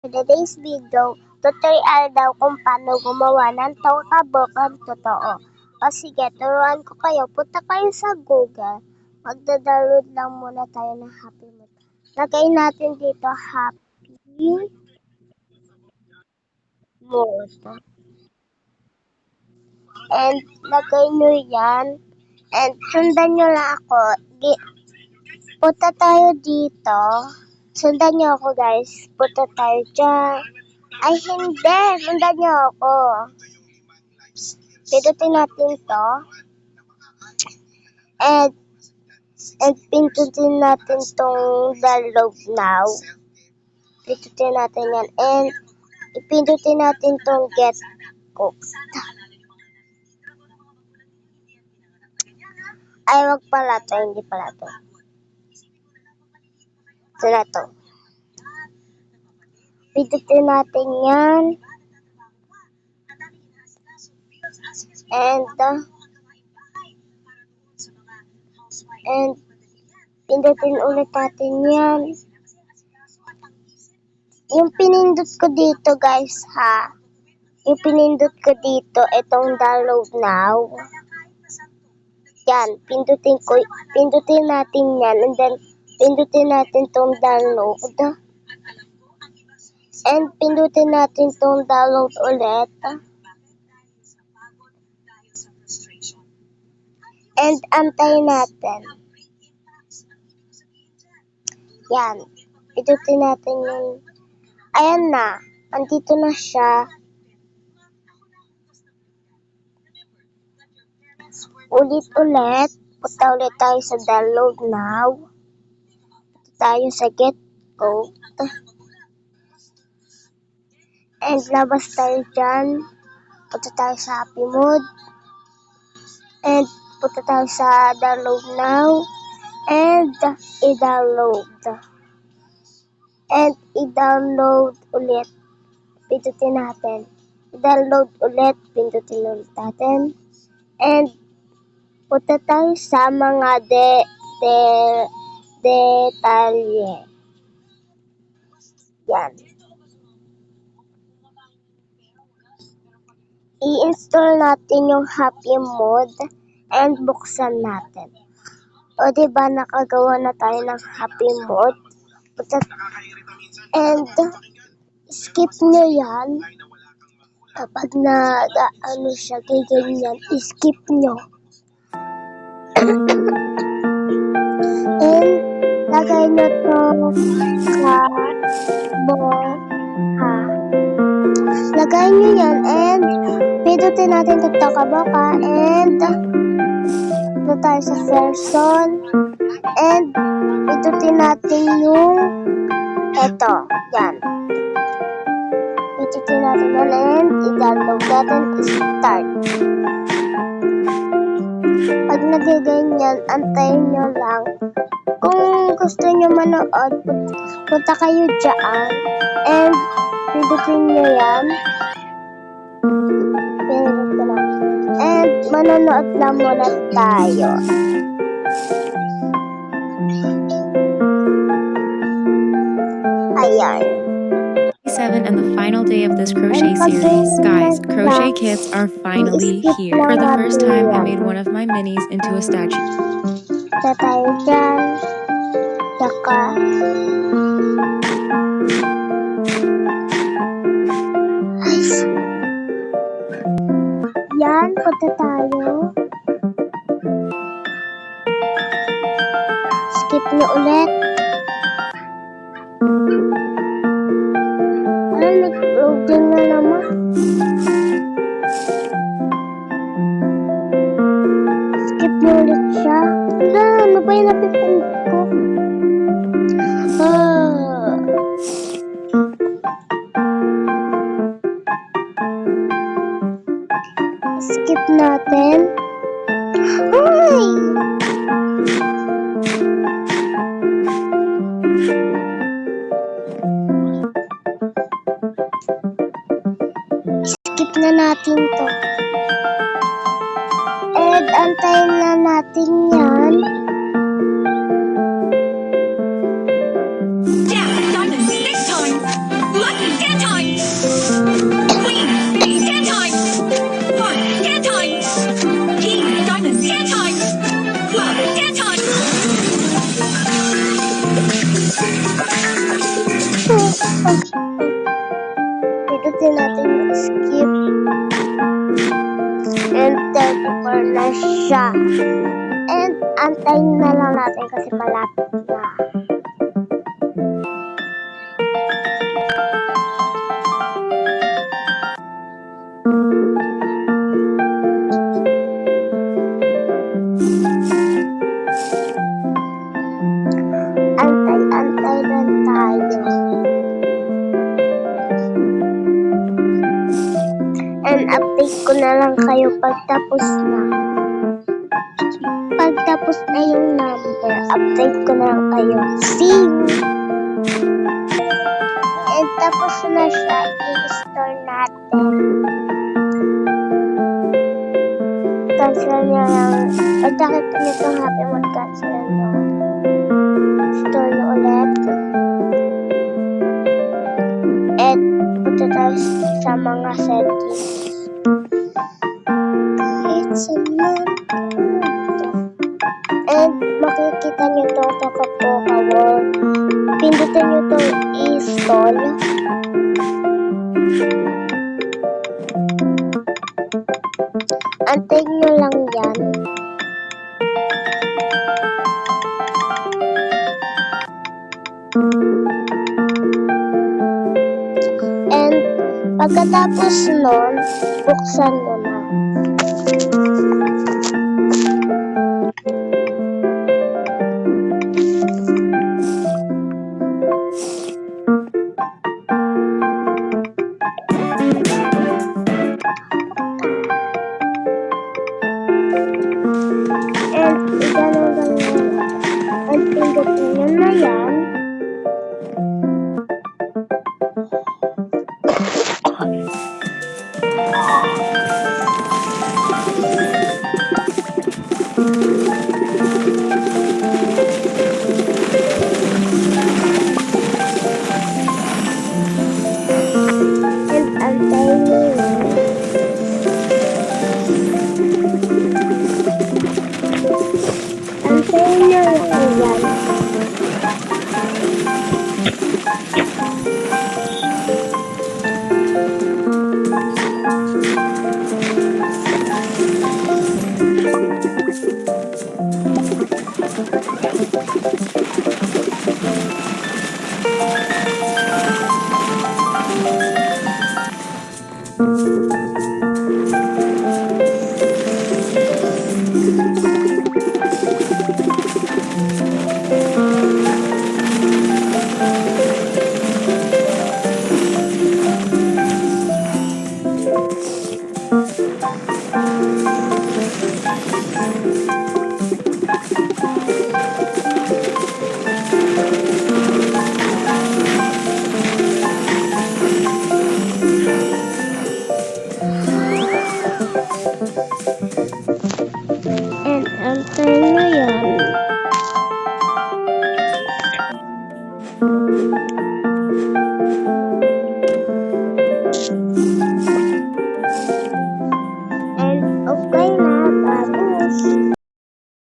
For today's video, tutorial daw kung paano gumawa ng kabukang totoo. O sige, turuan ko kayo. Punta kayo sa Google. Magda-download lang muna tayo ng Happy Mood. Lagay natin dito Happy Mood. And lagay nyo yan. And sundan nyo lang ako. Punta tayo dito. Sundan nyo ako guys. Punta tayo dyan. Ay hindi, sundan nyo ako. Pindutin natin to. And pindutin natin tong download now. Pindutin natin yan. And ipindutin natin tong get cooked. Ay, wag pala to. Hindi pala to. Ito na to. Pindutin natin yan. And pindutin ulit natin yan. Yung pinindot ko dito guys ha. Yung pinindot ko dito, itong download now. Yan, pindutin natin yan. And then, pindutin natin tong download. And pindutin natin tong download ulit. And antayin natin. Yan. Pindutin natin yung... Ayan na. Andito na siya. Ulit. Punta ulit tayo sa download now. Punta tayo sa get cooked. And labas tayo dyan. Punta tayo sa Happy Mood. And punta tayo sa download now. And i-download. And i-download ulit. Pindutin natin. I-download ulit. Pindutin ulit natin. And punta tayo sa mga detalye. Yan. I-install natin yung Happy Mood and buksan natin. O diba nakagawa na tayo ng Happy Mood? And skip nyo yan. Kapag siya, ganyan, skip nyo. And lagay nyo to sa lagay nyo yan and pindutin natin ito kaboka and ito tayo sa version and pindutin natin yung ito, yan. Pindutin natin yan and i-download natin, start. Pag nagaganyan, antayin nyo lang. Kung gusto nyo manood, punta kayo dyan and pindutin nyo yan. Pindutin ko lang. And manonood lang muna tayo. Ayan. 7 and the final day of this crochet series. Guys, crochet kits are finally here. For the first time, I made one of my minis into a statue. Punta tayo dyan. Saka yan, punta tayo. Skip na ulit. Nag-loading na naman. Skip na ulit siya. Ano ba yung napipindot ko? Skip natin. Ay! Skip na natin to. And antayin na natin yan. Down, diamonds, this time. Lucky. Pindutin natin yung skip. And 34 na siya. And antayin na lang natin kasi malapit na. Antay lang tayo. And update ko na lang kayo pagtapos na. Pagtapos na yung number, update ko na lang kayo. See you! And tapos na siya, i-store natin. Cancel nyo lang. Pag nakita nyo itong happy mode, cancel nyo. Store nyo ulit. And punta tayo sa mga settings. It's a and makikita nyo itong Tokapoka World. Pindutin nyo itong install. Antayin nyo lang yan. And pagkatapos nun, buksan nyo na. And ganun lang yan. And pindutin nyo na yan. And antayin nyo yan. Antayin nyo lang yan.